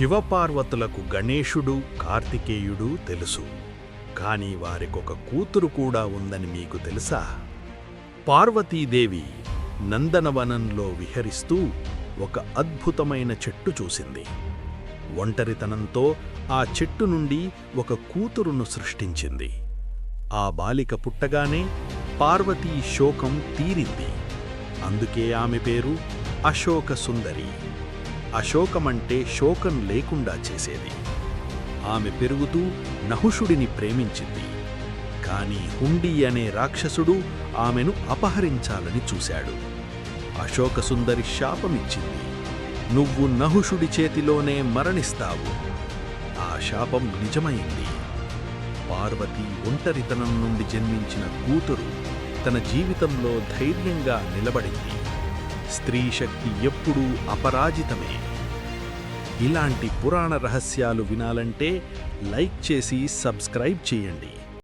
శివపార్వతులకు గణేశుడు కార్తికేయుడు తెలుసు, కాని వారికొక కూతురు కూడా ఉందని మీకు తెలుసా? పార్వతీదేవి నందనవనంలో విహరిస్తూ ఒక అద్భుతమైన చెట్టు చూసింది. ఒంటరితనంతో ఆ చెట్టు నుండి ఒక కూతురును సృష్టించింది. ఆ బాలిక పుట్టగానే పార్వతీ శోకం తీరింది. అందుకే ఆమె పేరు అశోక సుందరి. అశోకమంటే శోకం లేకుండా చేసేది. ఆమె పెరుగుతూ నహుషుడిని ప్రేమించింది. కాని హుండీ అనే రాక్షసుడు ఆమెను అపహరించాలని చూశాడు. అశోకసుందరి శాపమిచ్చింది, నువ్వు నహుషుడి చేతిలోనే మరణిస్తావు. ఆ శాపం నిజమైంది. పార్వతి ఒంటరితనం నుండి జన్మించిన కూతురు తన జీవితంలో ధైర్యంగా నిలబడింది. స్త్రీ శక్తి ఎప్పుడూ అపరాజితమే. ఇలాంటి పురాణ రహస్యాలు వినాలంటే లైక్ చేసి సబ్స్క్రైబ్ చేయండి.